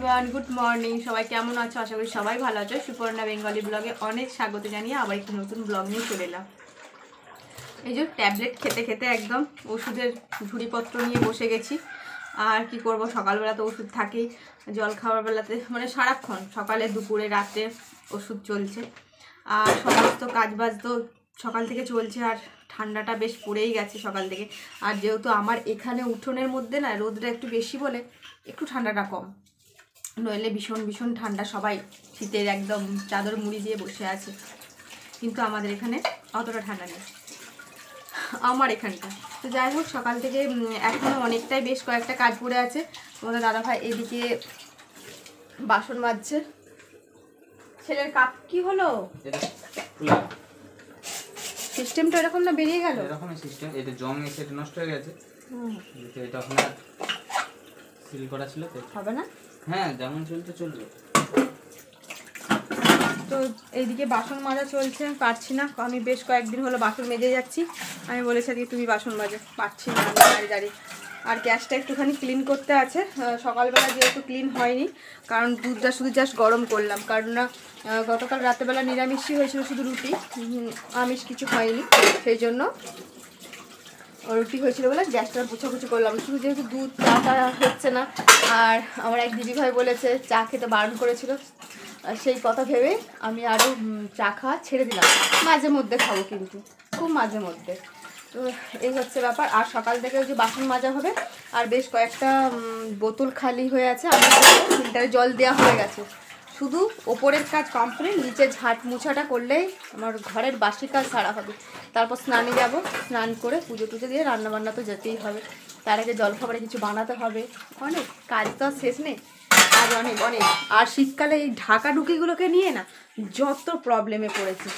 Everyone, good morning. সবাই কেমন আছো? আশা করি সবাই ভালো আছো। সুপর্ণা বেঙ্গলি ব্লগে অনেক স্বাগত জানিয়ে আবার একটি নতুন ব্লগ নিয়ে চলে এলাম। এই যে ট্যাবলেট খেতে খেতে একদম ওষুধের ঝুড়িপত্র নিয়ে বসে গেছি। আর কি করব, সকালবেলা তো ওষুধ থাকেই, জল খাওয়ার বেলাতে মানে সারাক্ষণ সকালে দুপুরে রাতে ওষুধ চলছে। আর সমস্ত কাজবাজ তো সকাল থেকে চলছে। আর ঠান্ডাটা বেশ পড়েই গেছে সকাল থেকে। আর যেহেতু আমার এখানে উঠোনের মধ্যে না রোদটা একটু বেশি বলে একটু ঠান্ডাটা কম, নইলে ভীষণ ভীষণ ঠান্ডা। সবাই শীতের একদম চাদর মুড়ি দিয়ে বসে আছে, কিন্তু আমাদের এখানে অতটা ঠান্ডা নেই আমার এখানটা। তো যাই হোক, সকাল থেকে এখনও অনেকটাই বেশ কয়েকটা কাজ পড়ে আছে। তোমাদের দাদাভাই এদিকে বাসন মাজছে। ছেলের কাপ কি হলো? সিস্টেমটা এরকম না বেরিয়ে গেল? এরকমই সিস্টেম, এটা জং এসে এটা নষ্ট হয়ে গেছে। এটা এখন সিল করা ছিল তো হবে না। হ্যাঁ, যেমন চলতে চলবে। তো এইদিকে বাসন মাজা চলছে, পারছি না। আমি বেশ কয়েকদিন হলো বাসন মেজে যাচ্ছি। আমি বলেছি আজকে তুমি বাসন মাজো, পারছি না আমি দাঁড়িয়ে। আর গ্যাসটা একটুখানি ক্লিন করতে আছে। সকালবেলা যেহেতু ক্লিন হয়নি, কারণ দুধটা শুধু জাস্ট গরম করলাম, কারণ না গতকাল রাতেবেলা নিরামিষই হয়েছিল, শুধু রুটি, আমিষ কিছু হয়নি। সেই জন্য রুটি হয়েছিল বলে গ্যাসটা পুছোপুছো করলাম। শুধু যেহেতু দুধ চাটা হচ্ছে না, আর আমার এক দিদিভাই বলেছে চা খেতে বারণ করেছিল, সেই কথা ভেবে আমি আরও চা খাওয়া ছেড়ে দিলাম। মাঝে মধ্যে খাবো, কিন্তু খুব মাঝে মধ্যে। তো এই হচ্ছে ব্যাপার। আর সকাল থেকে ওই যে বাসন মাজা হবে, আর বেশ কয়েকটা বোতল খালি হয়ে আছে, আমার ফিল্টারে জল দেওয়া হয়ে গেছে। শুধু ওপরের কাজ কমপ্লিট, নিচে ঝাঁট মুছাটা করলেই আমার ঘরের বাসি কাজ সারা হবে। তারপর স্নানে যাব, স্নান করে পুজো টুজো দিয়ে রান্নাবান্না তো যেতেই হবে। তার আগে জলখাবারে কিছু বানাতে হবে। অনেক কাজ তো আর শেষ নেই, কাজ অনেক অনেক। আর শীতকালে এই ঢাকা ঢুকিগুলোকে নিয়ে না যত প্রবলেমে পড়েছি।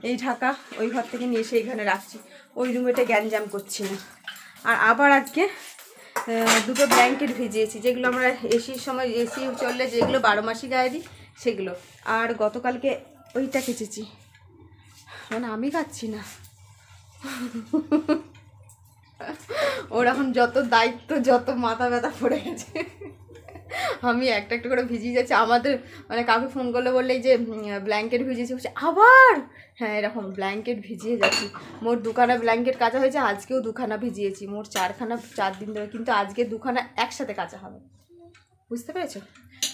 এই ঢাকা ওই ঘর থেকে নিয়ে এসে এইখানে রাখছি, ওই রুমেটা গ্যাঞ্জাম করছি না। আর আবার আজকে দুটো ব্ল্যাঙ্কেট ভিজিয়েছি, যেগুলো আমরা এসির সময় এসি চললে যেগুলো 12 মাসই গায়ে দিই সেগুলো। আর গতকালকে ওইটা কেচেছি, মানে আমি খাচ্ছি না। ওর এখন যত দায়িত্ব, যত মাথা ব্যথা পড়ে গেছে, আমি একটা একটা করে ভিজিয়ে যাচ্ছি। আমাদের মানে কাউকে ফোন করলে বললেই যে ব্ল্যাঙ্কেট ভিজিয়েছি, বলছে আবার। হ্যাঁ, এরকম ব্ল্যাঙ্কেট ভিজিয়ে যাচ্ছি। মোট 2খানা ব্ল্যাঙ্কেট কাচা হয়েছে, আজকেও 2খানা ভিজিয়েছি। মোট 4 দিন ধরে, কিন্তু আজকে 2খানা একসাথে কাচা হবে, বুঝতে পেরেছো?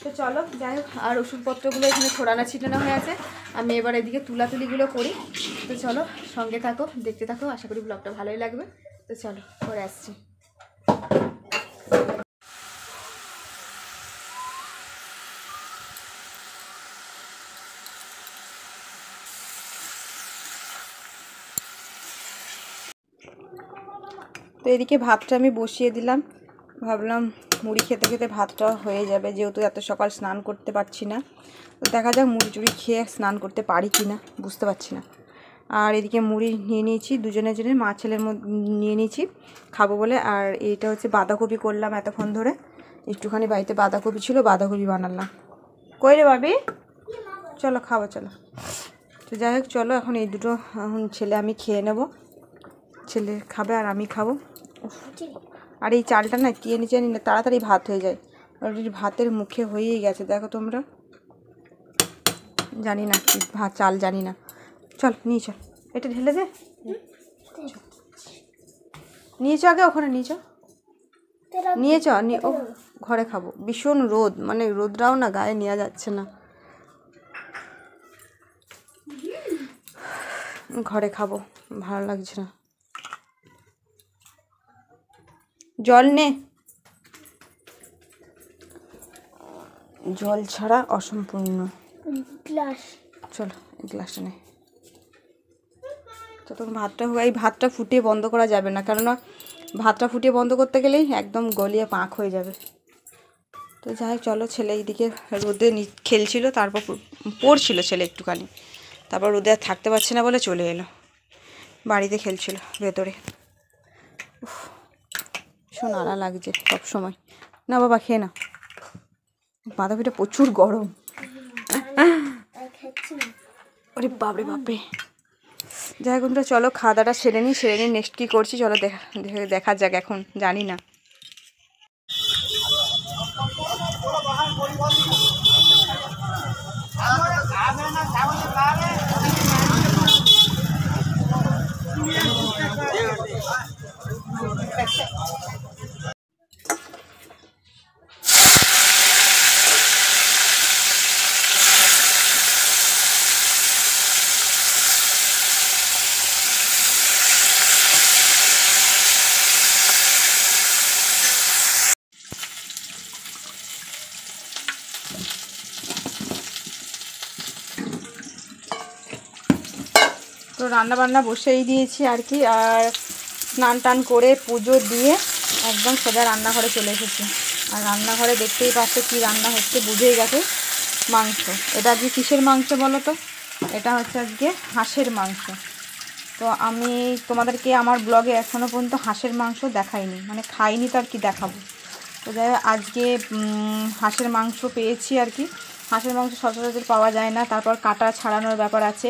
তো চলো যাই হোক। আর ওষুধপত্রগুলো এখানে ছড়ানো ছিটানো হয়ে আছে, আমি এবার এদিকে তুলাতুলিগুলো করি। তো চলো, সঙ্গে থাকো, দেখতে থাকো, আশা করি ব্লগটা ভালোই লাগবে। তো চলো, পরে আসছি। তো এদিকে ভাতটা আমি বসিয়ে দিলাম, ভাবলাম মুড়ি খেতে খেতে ভাতটা হয়ে যাবে, যেহেতু এত সকাল স্নান করতে পারছি না। তো দেখা যাক মুড়ি টুড়ি খেয়ে স্নান করতে পারি কি না, বুঝতে পারছি না। আর এদিকে মুড়ি নিয়ে নিয়েছি, দুজনের জন্য, মা ছেলের মধ্যে নিয়ে নিয়েছি খাবো বলে। আর এইটা হচ্ছে বাঁধাকপি করলাম এতক্ষণ ধরে, একটুখানি বাড়িতে বাঁধাকপি ছিল, বাঁধাকপি বানালাম। কই রে ভাবি, চলো খাবো চলো। তো যাই হোক চলো, এখন এই দুটো এখন ছেলে আমি খেয়ে নেব, ছেলে খাবে আর আমি খাবো। আর এই চালটা না কে নিচে জানি না, তাড়াতাড়ি ভাত হয়ে যায়। অলরেডি ভাতের মুখে হয়েই গেছে, দেখো তোমরা। জানি না কি ভাত, চাল জানি না। চল নিয়ে চল, এটা ঢেলে দে, নিয়ে চ আগে, ওখানে নিয়ে চ, নিয়ে চ, ও ঘরে খাবো। ভীষণ রোদ, মানে রোদটাও না গায়ে নেওয়া যাচ্ছে না, ঘরে খাবো, ভালো লাগছে না। জল নে, জল ছাড়া অসম্পূর্ণ গ্লাস। চলো এই গ্লাসটা নে। তো তখন ভাতটা হোক, এই ভাতটা ফুটিয়ে বন্ধ করা যাবে না, কেননা ভাতটা ফুটিয়ে বন্ধ করতে গেলেই একদম গলিয়ে পাক হয়ে যাবে। তো যাই হোক চলো, ছেলে এইদিকে রোদে খেলছিল, তারপর পড়ছিল ছেলে একটুখানি, তারপর রোদে আর থাকতে পারছে না বলে চলে এলো, বাড়িতে খেলছিল ভেতরে। ভীষণ আড়া লাগছে সব সময়। না বাবা খেয়ে না, বাঁধাকপিটা প্রচুর গরম। ওরে বাপরে বাপরে। যাই হোক চলো খাওয়া দাওয়াটা সেরে নিই, নেক্সট কী করছি চলো দেখা যাক, এখন জানি না। তো রান্না বান্না বসেই দিয়েছি আর কি। আর স্নান টান করে পুজো দিয়ে একদম সোজা রান্নাঘরে চলে এসেছি। আর রান্নাঘরে দেখতেই পাচ্ছ কি রান্না হচ্ছে, বুঝেই গেছে মাংস। এটা আজকে কিসের মাংস বলো তো? এটা হচ্ছে আজকে হাঁসের মাংস। তো আমি তোমাদেরকে আমার ব্লগে এখনও পর্যন্ত হাঁসের মাংস দেখাইনি, মানে খাইনি, তো আর কি দেখাবো। তো যাই হোক, আজকে হাঁসের মাংস পেয়েছি আর কি। হাঁসের মাংস সচরাচর পাওয়া যায় না, তারপর কাটা ছাড়ানোর ব্যাপার আছে,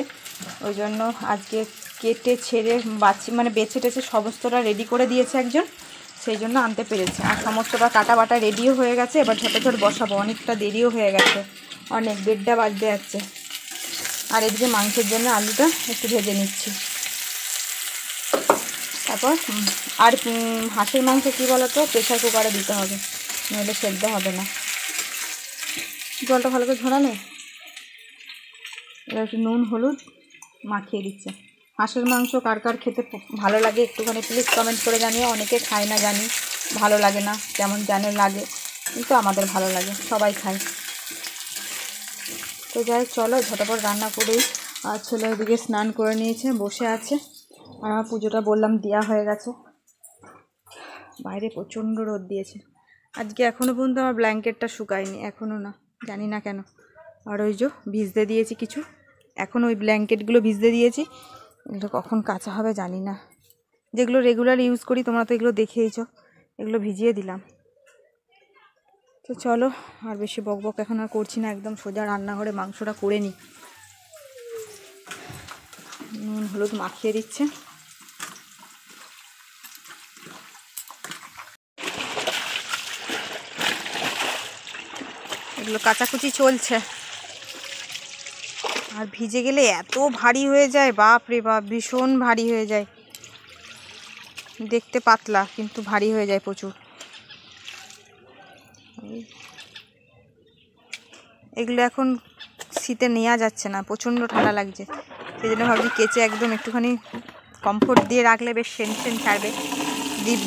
ওই জন্য আজকে কেটে ছেড়ে মানে বেছে টেছে সমস্তটা রেডি করে দিয়েছে একজন, সেই জন্য আনতে পেরেছে। আর সমস্তটা কাটা বাটা রেডিও হয়ে গেছে, এবার ঝটঝট বসাবো, অনেকটা দেরিও হয়ে গেছে, অনেক 1:30 বাজতে যাচ্ছে। আর এদিকে মাংসের জন্য আলুটা একটু ভেজে নিচ্ছি। তারপর আর হাঁসের মাংস কী বলো তো, প্রেশার কুকারে দিতে হবে, নইলে সেদ্ধ হবে না। জলটা ভালো করে ঝরালে এবার একটু নুন হলুদ মাখিয়ে দিচ্ছে। হাঁসের মাংস কার কার খেতে ভালো লাগে একটুখানি প্লিজ কমেন্ট করে জানিও। অনেকে খায় না জানি, ভালো লাগে না, যেমন জানে লাগে, কিন্তু আমাদের ভালো লাগে, সবাই খায়। তো যাই চলো ঝটপট রান্না করেই। আর ছেলে ওদিকে স্নান করে নিয়েছে, বসে আছে। আর আমার পুজোটা বললাম দেওয়া হয়ে গেছে। বাইরে প্রচণ্ড রোদ দিয়েছে আজকে, এখনও পর্যন্ত আমার ব্ল্যাঙ্কেটটা শুকায়নি, এখনও না, জানি না কেন। আর ওই যে ভিজতে দিয়েছি কিছু, এখন ওই ব্ল্যাঙ্কেটগুলো ভিজতে দিয়েছি, এগুলো কখন কাঁচা হবে জানি না। যেগুলো রেগুলার ইউজ করি তোমরা তো এগুলো দেখেইছো, এগুলো ভিজিয়ে দিলাম। তো চলো আর বেশি বকবক এখন আর করছি না, একদম সোজা রান্নাঘরে মাংসটা করে নিই। নুন হলুদ মাখিয়ে দিচ্ছে। এগুলো কাচাকুচি চলছে। আর ভিজে গেলে এত ভারী হয়ে যায়, বাপ রে বাপ, ভীষণ ভারী হয়ে যায়। দেখতে পাতলা কিন্তু ভারী হয়ে যায় প্রচুর। এগুলো এখন শীতে নেওয়া যাচ্ছে না, প্রচণ্ড ঠান্ডা লাগছে, সেই জন্য ভাবছি কেচে একদম একটুখানি কমফোর্ট দিয়ে রাখলে বেশ সেন ছাড়বে।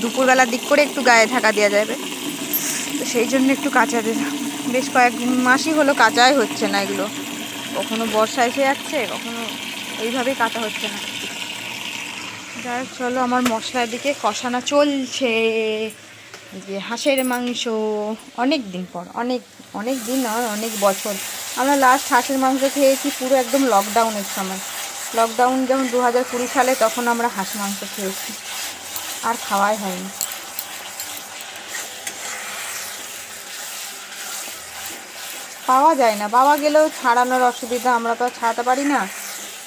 দুপুরবেলার দিক করে একটু গায়ে ঢাকা দেওয়া যাবে, তো সেই জন্য একটু কাচা দিলাম। বেশ কয়েক মাসই হলো কাচাই হচ্ছে না এগুলো, কখনো বর্ষা এসে যাচ্ছে, কখনো এইভাবেই কাটা হচ্ছে না। যাই হোক চলো, আমার মশলার দিকে কষানো চলছে। যে হাঁসের মাংস অনেক দিন পর, অনেক দিন আর অনেক বছর। আমরা লাস্ট হাঁসের মাংস খেয়েছি পুরো একদম লকডাউনের সময়। লকডাউন যেমন 2020 সালে, তখন আমরা হাঁস মাংস খেয়েছি, আর খাওয়াই হয়নি। পাওয়া যায় না, পাওয়া গেলেও ছাড়ানোর অসুবিধা, আমরা তো ছাড়াতে পারি না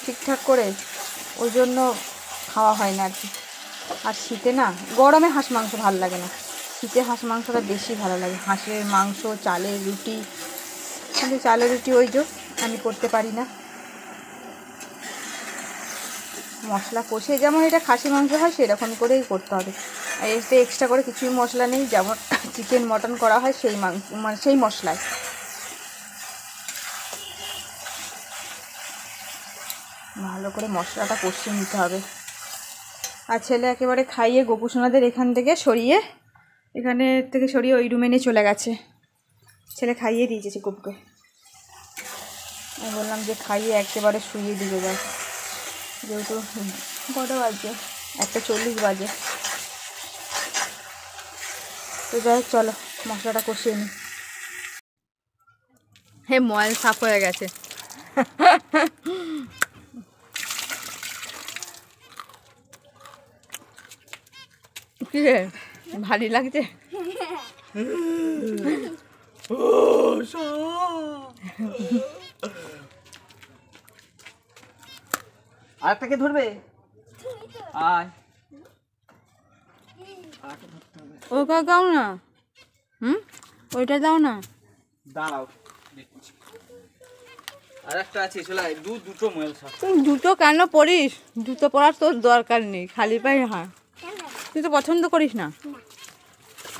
ঠিকঠাক করে, ওই জন্য খাওয়া হয় না আর কি। আর শীতে না, গরমে হাঁস মাংস ভালো লাগে না, শীতে হাঁস মাংসটা বেশি ভালো লাগে। হাঁসের মাংস, চালের রুটি, কিন্তু চালের রুটি ওই যে আমি করতে পারি না। মশলা কষে যেমন এটা খাসি মাংস হয় সেরকম করেই করতে হবে, আর এতে এক্সট্রা করে কিছুই মশলা নেই, যেমন চিকেন মটন করা হয় সেই মাংস, মানে সেই মশলায়। ভালো করে মশলাটা কষিয়ে নিতে হবে। আর ছেলে একেবারে খাইয়ে গোপুসোনাদের এখান থেকে সরিয়ে ওই রুমে নিয়ে চলে গেছে। ছেলে খাইয়ে দিয়েছে গোপুকে, আমি বললাম যে খাইয়ে একেবারে শুইয়ে দিতে যায়, যেহেতু কটা বাজে, 1:40 বাজে। তো যাই হোক চলো মশলাটা কষিয়ে নিই। হ্যাঁ, ময়েল সাফ হয়ে গেছে। কি রে, ভারী লাগছে? আরেকটাকে ধরবে? আয়, ওটা দাও না, ওইটা দাও না। দাঁড়াও দেখছি। আর একটা আছে চলে দুটো মোবাইল শাক। তুই জুতো কেন পরিস? জুতো পরার তোর দরকার নেই, খালি পায়ে হ্যাঁ। তুই তো পছন্দ করিস না।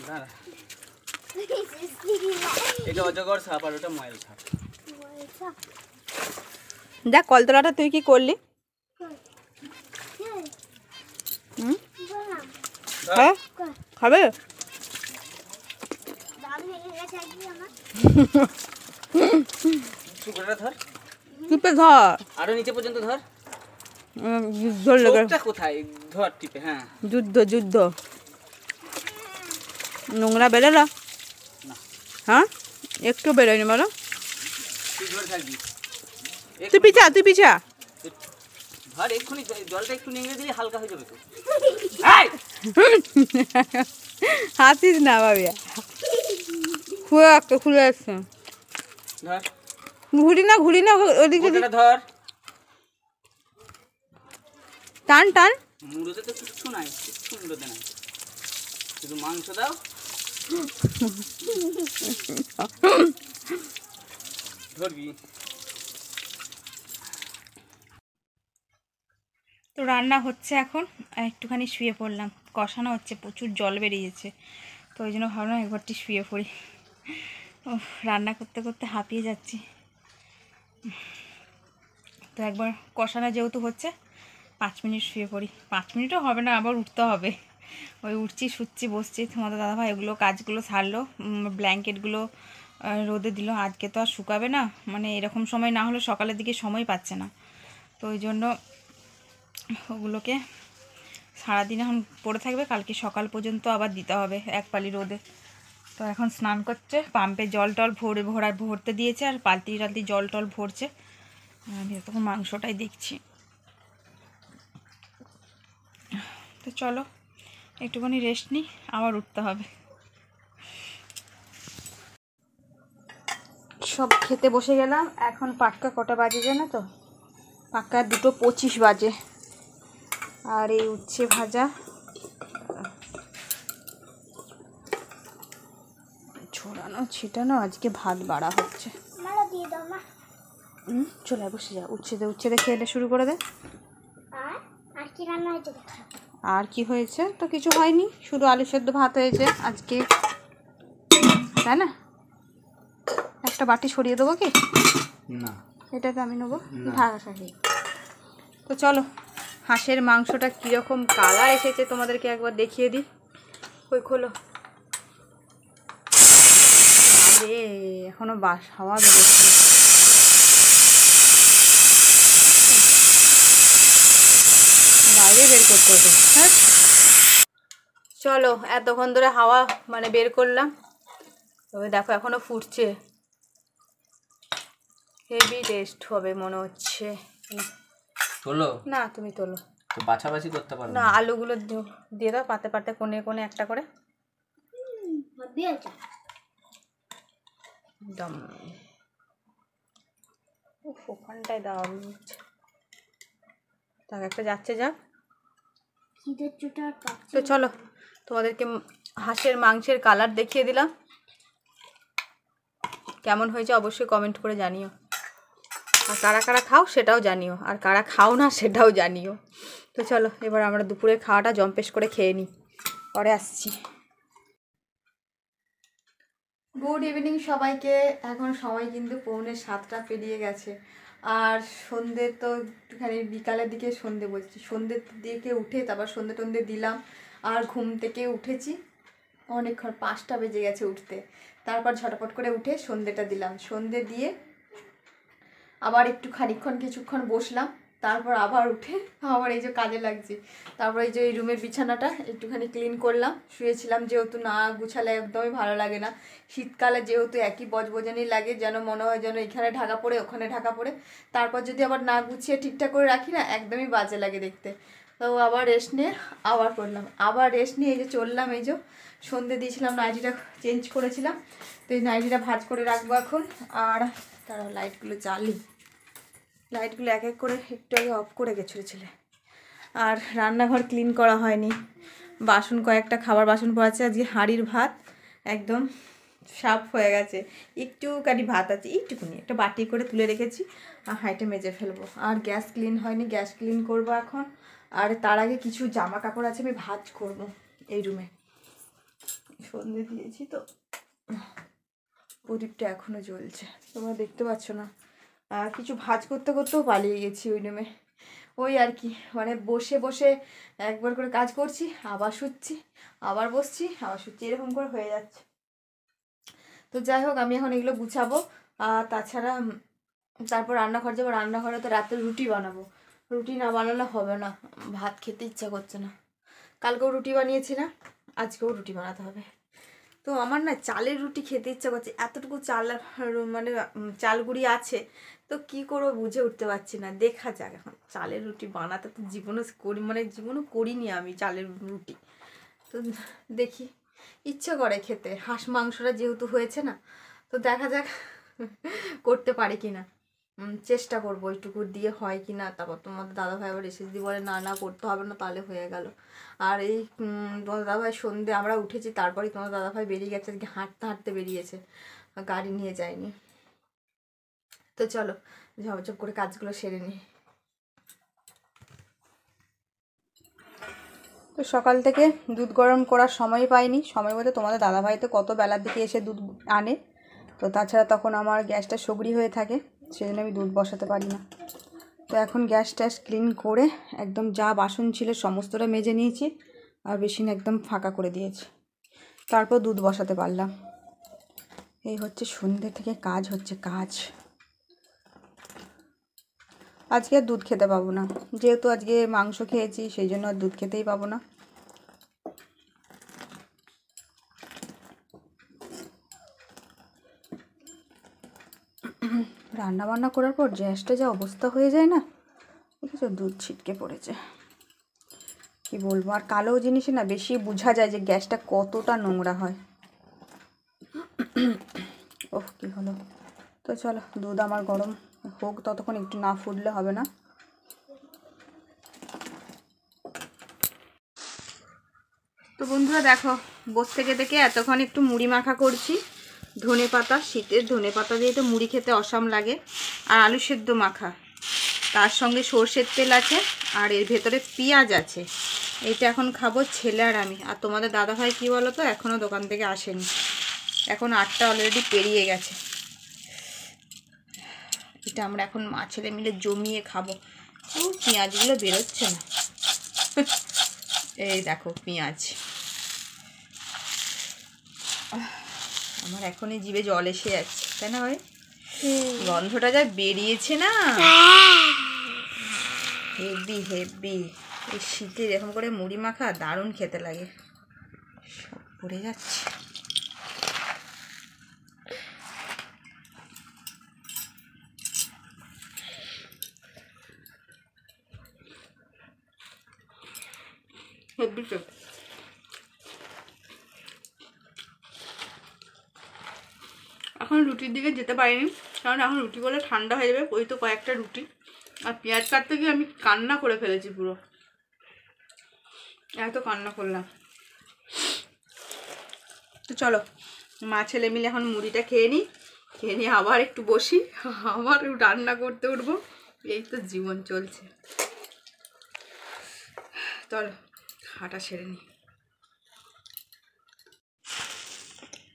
দাঁড়া, এটা অজগর সাপ আর ওটা মোবাইল শাক। দেখ কলতলাটা তুই কি করলি? হুম? হ্যাঁ খাবে? টুকরোটা ধর, টিপে ধর। আরো নিচে পর্যন্ত ধর। যুদ্ধ লেগে চোখটা কোথায়? ধর টিপে, হ্যাঁ। যুদ্ধ যুদ্ধ। নোংরা বেরোলো? না। হ্যাঁ একটু বেরোয়নি বলো? তুই ধরে থাকবি। তুই পিছা, তুই পিছা। ধর এক্ষুনি, জলটা একটু নেংড়ে দিলে হালকা হয়ে যাবে তো। হাসিস না ভাবিয়া, খুলে একটা খুলে আসছে। ধর, ঘুরি না ওদিকে গোটাটা ধর। টান টান। মুড়োতে তো কিচ্ছু নাই, কিচ্ছু মুড়োতে নাই, শুধু মাংস দাও। ধরবি। তো রান্না হচ্ছে এখন, একটুখানি শুয়ে পড়লাম। কষানো হচ্ছে, প্রচুর জল বেরিয়েছে, তো ওই জন্য ভাবলাম একবারটি শুয়ে পড়ি। ও রান্না করতে করতে হাঁপিয়ে যাচ্ছি। তো একবার কষানো যেহেতু হচ্ছে, 5 মিনিট শুয়ে পড়ি। 5 মিনিটও হবে না, আবার উঠতে হবে। ওই উঠছি শুচ্ছি বসছি, তোমাদের দাদাভাই এগুলো কাজগুলো সারলো, ব্ল্যাঙ্কেটগুলো রোদে দিল। আজকে তো আর শুকাবে না, মানে এরকম সময় না হলে সকালের দিকে সময় পাচ্ছে না, তো ওই জন্য ওগুলোকে সারাদিন এখন পড়ে থাকবে, কালকে সকাল পর্যন্ত আবার দিতে হবে এক পালি রোদে। তো এখন স্নান করছে, পাম্পে জল টল ভরতে দিয়েছে, আর পাল্টি টাল্টি জল টল ভরছে। আমি তখন মাংসটাই দেখছি। তো চলো একটুখানি রেস্ট নিই, আবার উঠতে হবে। সব খেতে বসে গেলাম। এখন পাক্কা কটা বাজে জানো তো? পাক্কা 2:25 বাজে। আর এই উচ্ছে ভাজা, ছড়ানো ছিটানো, আজকে ভাত বাড়া হচ্ছে। চলে বসে যা, উচ্ছে দে খেয়ে শুরু করে দে। আর কি হয়েছে? তো কিছু হয়নি, শুধু আলু সেদ্ধ ভাত হয়েছে আজকে, তাই না? একটা বাটি সরিয়ে দেবো কি? না, এটাতে আমি নেবো ভাগা। তো চলো, হাঁসের মাংসটা কীরকম কালার এসেছে তোমাদেরকে একবার দেখিয়ে দিই। ওই খোলো। আরে এখনো হাওয়া বেরোচ্ছে। বাইরে বের করতে হবে। হ্যাঁ চলো, এতক্ষণ ধরে হাওয়া মানে বের করলাম, তবে দেখো এখনো ফুটছে। হেভি টেস্ট হবে মনে হচ্ছে। তোলো না তুমি তোলো তো, বাছাবাছি করতে পারো না। আলুগুলো দিয়ে দাও পাতে পাতে, কোণে কোণে একটা করে। একদম ওখানটায় দাও। তাকে একটা যাচ্ছে যাক। তো চলো, তোমাদেরকে হাঁসের মাংসের কালার দেখিয়ে দিলাম। কেমন হয়েছে অবশ্যই কমেন্ট করে জানিও, আর কারা কারা খাও সেটাও জানিও, আর কারা খাও না সেটাও জানিও। তো চলো এবার আমরা দুপুরের খাওয়াটা জম্পেশ করে খেয়ে নিই, পরে আসছি। গুড ইভিনিং সবাইকে। এখন সময় কিন্তু 6:45 পেরিয়ে গেছে, আর সন্ধে তো একটুখানি বিকালের দিকে, সন্ধ্যের দিকে উঠে তারপর সন্ধে টন্ধে দিলাম, আর ঘুম থেকে উঠেছি অনেকক্ষণ, 5টা বেজে গেছে উঠতে। তারপর ঝটপট করে উঠে সন্ধেটা দিলাম, সন্ধে দিয়ে আবার একটু কিছুক্ষণ বসলাম, তারপর আবার উঠে আবার এই যে কাজে লাগছি। তারপর এই যে এই রুমের বিছানাটা একটুখানি ক্লিন করলাম, শুয়েছিলাম যেহেতু, না গুছালে একদমই ভালো লাগে না। শীতকালে যেহেতু একই বজবজানি লাগে, যেন মনে হয় যেন এখানে ঢাকা পড়ে ওখানে ঢাকা পড়ে। তারপর যদি আবার না গুছিয়ে ঠিকঠাক করে রাখি না, একদমই বাজে লাগে দেখতে। তো আবার রেস্ট নিয়ে আবার করলাম, আবার রেস্ট নিয়ে এই যে চললাম। এই যে সন্ধে দিয়েছিলাম, নাইটিটা চেঞ্জ করেছিলাম, তো এই নাইটিটা ভাঁজ করে রাখবো এখন। আর তারা লাইটগুলো লাইটগুলো এক এক করে একটু আগে অফ করে গেছিলো। আর রান্নাঘর ক্লিন করা হয়নি, বাসন কয়েকটা খাবার বাসন পড়েছে। আজকে হাঁড়ির ভাত একদম সাফ হয়ে গেছে, একটুখানি ভাত আছে, একটুখানি একটা বাটি করে তুলে রেখেছি, আর হাঁইটে মেজে ফেলবো। আর গ্যাস ক্লিন হয়নি, গ্যাস ক্লিন করবো এখন। আর তার আগে কিছু জামা কাপড় আছে, আমি ভাঁজ করবো এই রুমে। সন্ধে দিয়েছি তো, প্রদীপটা এখনো জ্বলছে, তোমরা দেখতে পাচ্ছ না। আর কিছু ভাঁজ করতে করতেও পালিয়ে গেছি ওই রুমে। ওই আর কি, মানে বসে বসে একবার করে কাজ করছি, আবার শুচ্ছি, আবার বসছি, আবার শুচ্ছি, এরকম করে হয়ে যাচ্ছে। তো যাই হোক, আমি এখন এগুলো গুছাবো। আর তাছাড়া তারপর রান্নাঘর যাবো, রান্নাঘরে তো রাতে রুটি বানাবো, রুটি না বানালে হবে না, ভাত খেতে ইচ্ছা করছে না। কালকেও রুটি বানিয়েছি না, আজকেও রুটি বানাতে হবে। তো আমার না চালের রুটি খেতে ইচ্ছা করছে, এতটুকু চাল মানে চাল গুঁড়ি আছে, তো কি করবো বুঝে উঠতে পারছি না। দেখা যাক, এখন চালের রুটি বানাতে তো জীবনও করি, মানে জীবনও করিনি আমি চালের রুটি। তো দেখি, ইচ্ছে করে খেতে, হাঁস মাংসটা যেহেতু হয়েছে না, তো দেখা যাক করতে পারি কি না। চেষ্টা করবো ওইটুকু দিয়ে হয় কি না। তারপর তোমাদের দাদাভাই আবার এসে যদি বলে না না করতে হবে না, তাহলে হয়ে গেল। আর এই তোমার দাদাভাই সন্ধে আমরা উঠেছি, তারপরেই তোমার দাদাভাই বেরিয়ে গেছে, আজকে হাঁটতে হাঁটতে বেরিয়েছে, গাড়ি নিয়ে যায়নি। তো চলো ঝপঝপ করে কাজগুলো সেরে নিই। তো সকাল থেকে দুধ গরম করার সময় পাইনি, সময় বলতে তোমাদের দাদাভাই তো কত বেলার দিকে এসে দুধ আনে, তো তাছাড়া তখন আমার গ্যাসটা সগড়ি হয়ে থাকে, সেজন্য আমি দুধ বসাতে পারি না। তো এখন গ্যাস ট্যাস ক্লিন করে একদম যা বাসন ছিল সমস্তটা মেজে নিয়েছি, আর বেসিন একদম ফাঁকা করে দিয়েছি, তারপর দুধ বসাতে পারলাম। এই হচ্ছে সন্ধ্যে থেকে কাজ হচ্ছে কাজ। আজকে আর দুধ খেতে পাবো না, যেহেতু আজকে মাংস খেয়েছি, সেই জন্য আর দুধ খেতেই পাবো না। রান্না বান্না করার পর গ্যাসটা যা অবস্থা হয়ে যায় না, দেখেছো দুধ ছিটকে পড়েছে, কি বলবো। আর কালো জিনিসে না বেশি বোঝা যায় যে গ্যাসটা কতটা নোংরা হয়। ওহ কি হলো। তো চলো দুধ আমার গরম হোক, ততক্ষণ একটু না ফুটলে হবে না। তো বন্ধুরা দেখো, বস থেকে থেকে এতক্ষণ একটু মুড়ি মাখা করছি, ধনে পাতা, শীতের ধনে পাতা দিয়ে তো মুড়ি খেতে অসাম লাগে, আর আলু সেদ্ধ মাখা, তার সঙ্গে সর্ষের তেল আছে, আর এর ভেতরে পেঁয়াজ আছে। এইটা এখন খাবো ছেলে আর আমি। আর তোমাদের দাদাভাই কী বলো তো, এখনও দোকান থেকে আসেনি, এখন 8টা অলরেডি পেরিয়ে গেছে। এটা আমরা এখন মা ছেলে মিলে জমিয়ে খাবো। ও পেঁয়াজগুলো বেরোচ্ছে না, এই দেখো পেঁয়াজ, আমার এখনই জিভে জল এসে যাচ্ছে, তাই না ভাই? গন্ধটা যা বেরিয়েছে না, হেভি হেভি। এই শীতে এরকম করে মুড়ি মাখা দারুণ খেতে লাগে। সব পড়ে যাচ্ছে। হেভি তো। এখন রুটির দিকে যেতে পারিনি, কারণ এখন রুটি বলে ঠান্ডা হয়ে যাবে, ওই তো কয়েকটা রুটি। আর পেঁয়াজ কাটতে গিয়ে আমি কান্না করে ফেলেছি পুরো, এত কান্না করলাম। তো চলো মা ছেলে মিলে এখন মুড়িটা খেয়ে নিই, খেয়ে নিয়ে আবার একটু বসি, আবার রান্না করতে উঠবো। এই তো জীবন চলছে। চলো হাঁটা সেরে নিই।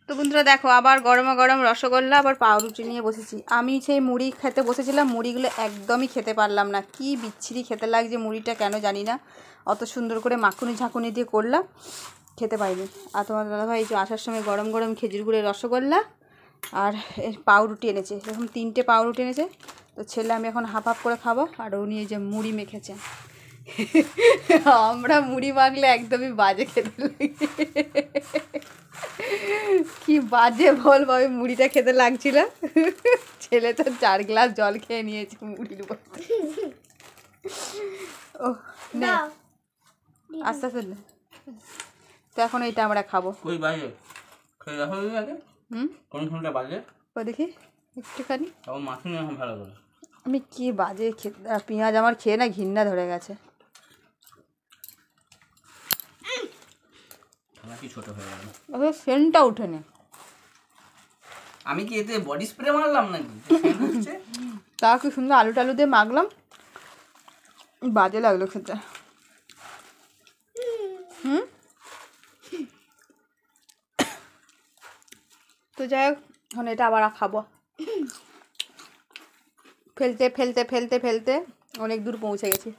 তো বন্ধুরা দেখো, আবার গরমা গরম রসগোল্লা, আবার পাউরুটি নিয়ে বসেছি। আমি সেই মুড়ি খেতে বসেছিলাম, মুড়িগুলো একদমই খেতে পারলাম না, কি বিচ্ছিরি খেতে লাগছে মুড়িটা, কেন জানি না। অত সুন্দর করে মাখুনি ঝাঁকুনি দিয়ে করলাম, খেতে পারিনি। আর তোমার দাদাভাই এই যে আসার সময় গরম গরম খেজুর গুড়ের রসগোল্লা আর পাউরুটি এনেছে, এরকম 3টে পাউরুটি এনেছে। তো ছেলে আমি এখন হাফ হাফ করে খাবো, আর উনি এই যে মুড়ি মেখেছে। আমরা মুড়ি মাখলে একদমই বাজে খেতে লাগে, কি বাজে বলবো, আমি মুড়িটা খেতে লাগছিল, ছেলে তো 4 গ্লাস জল খেয়ে নিয়েছে মুড়ির উপর। ও না আস্তে আস্তে। তো এখন এইটা আমরা খাবো। ওই বাজে খেয়ে দেখো আগে, কোন কোনটা বাজে ও দেখি একটুখানি, তখন মাখুন এখন ভালো করে। আমি কি বাজে খেতে, পেঁয়াজ আমার খেয়ে না ঘৃণা ধরে গেছে। কি ছোট হয়ে গেল, সেন্টটা উঠেনি। আমি কি এতে বডি স্প্রে মারলাম নাকি হচ্ছে? তা কি সুন্দর আলু টালু দিয়ে মাখলাম, বাজে লাগলো খেতে। হুম, তো যাই হোক এখন এটা আবার খাবো। ফেলতে ফেলতে ফেলতে ফেলতে অনেক দূর পৌঁছে গেছি।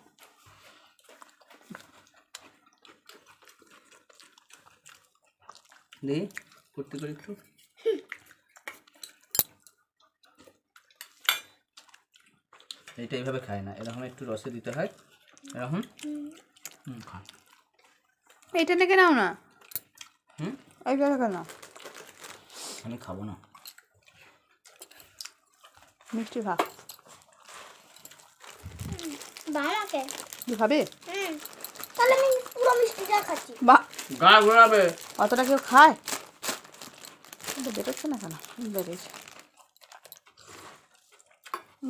দেখি করতে করে একটু। এইটা এইভাবে খায় না, এরকম একটু রসে দিতে হয় এরকম। খা। এইটা নাকি নাও না, হুম, এইটা নাকি নাও, আমি খাবো না। মিষ্টি খা। বাবাকে তুই খাবে? তাহলে আমি পুরো মিষ্টিটা খাচ্ছি। বা গা ঘোরাবে। অতটা কেউ খায়? এটা বেরোচ্ছে না কেন? বেরিয়েছে।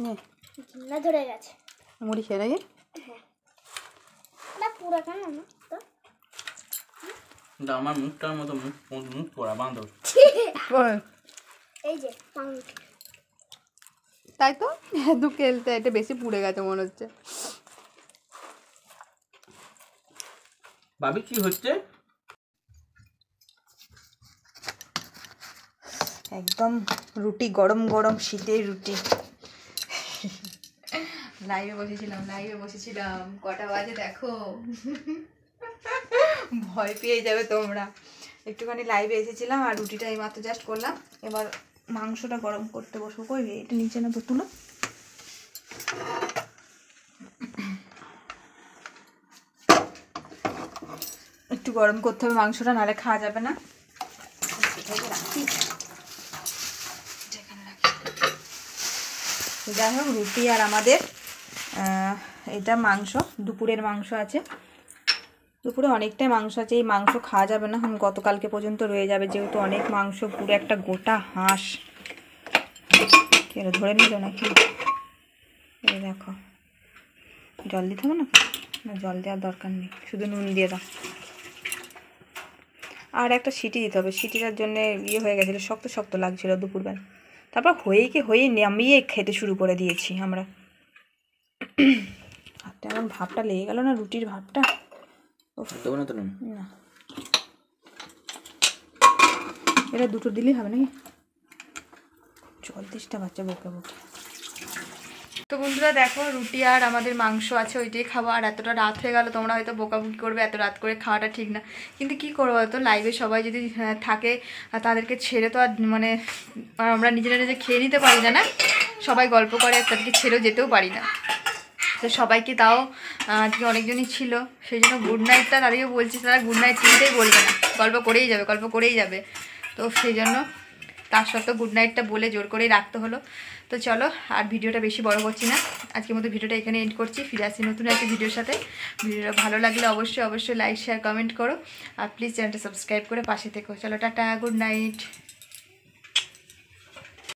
নে ঘৃণা ধরে গেছে। মুড়ি খেয়ে নাকি? না পুরো কেন না তো? আমার মুখটার মতো মুখ পড়া বাঁধব। এই যে পাউরুটি। তাই তো এত খেলতে এটা বেশি পুড়ে গেছে মনে হচ্ছে। ভাবি কি হচ্ছে? একদম রুটি গরম গরম শীতের রুটি। লাইভে বসেছিলাম কটা বাজে দেখো, ভয় পেয়ে যাবে তোমরা। একটুখানি লাইভে এসেছিলাম আর রুটিটা এই মাত্র জাস্ট করলাম। এবার মাংসটা গরম করতে বসবো। কই রে, এটা নিচে না তুলো, একটু গরম করতে হবে মাংসটা, নাহলে খাওয়া যাবে না। যাই হোক রুটি আর আমাদের এটা মাংস, দুপুরের মাংস আছে। দুপুরে অনেকটাই মাংস আছে, এই মাংস খাওয়া যাবে না, গতকালকে পর্যন্ত রয়ে যাবে, যেহেতু অনেক মাংস, পুরো একটা গোটা হাঁস। কেন ধরে নিল নাকি? এই দেখো, জল দিতে হবে না? না জল দেওয়ার দরকার নেই, শুধু নুন দিয়ে দাও। আর একটা সিটি দিতে হবে, সিটিটার জন্য ইয়ে হয়ে গেছিলো, শক্ত শক্ত লাগছিলো দুপুরবেলা। তারপর হয়ে নামিয়ে খেতে শুরু করে দিয়েছি আমরা। হাতটা এমন ভাবটা লেগে গেল না, রুটির ভাবটা। দেবো না তো নুন? না, এটা দুটো দিলেই হবে নাকি? জল তেষ্টা বাচ্চা বকে বকে। তো বন্ধুরা দেখো, রুটি আর আমাদের মাংস আছে, ওইটাই খাবো। আর এতটা রাত হয়ে গেল, তোমরা হয়তো বকাবকি করবে, এত রাত করে খাওয়াটা ঠিক না, কিন্তু কি করবো তো, লাইভে সবাই যদি থাকে তাদেরকে ছেড়ে তো আর মানে আমরা নিজেরা নিজে খেয়ে নিতে পারি না, না সবাই গল্প করে, তাদেরকে ছেড়েও যেতেও পারি না। তো সবাইকে তাও আজকে অনেকজনই ছিল, সেই জন্য গুড নাইটটা তাদেরকে বলছি, তারা গুড নাইট চিনতেই বলবে না, গল্প করেই যাবে। তো সেই জন্য তার সত্ত্বেও গুড নাইটটা বলে জোর করেই রাখতে হলো। তো চলো আর ভিডিওটা বেশি বড় করছি না, আজকের মতো ভিডিওটা এখানে এন্ড করছি। ফিরে আসছি নতুন একটা ভিডিওর সাথে। ভিডিওটা ভালো লাগলে অবশ্যই লাইক শেয়ার কমেন্ট করো, আর প্লিজ চ্যানেলটা সাবস্ক্রাইব করে পাশে থেকো। চলো টাটা, গুড নাইট।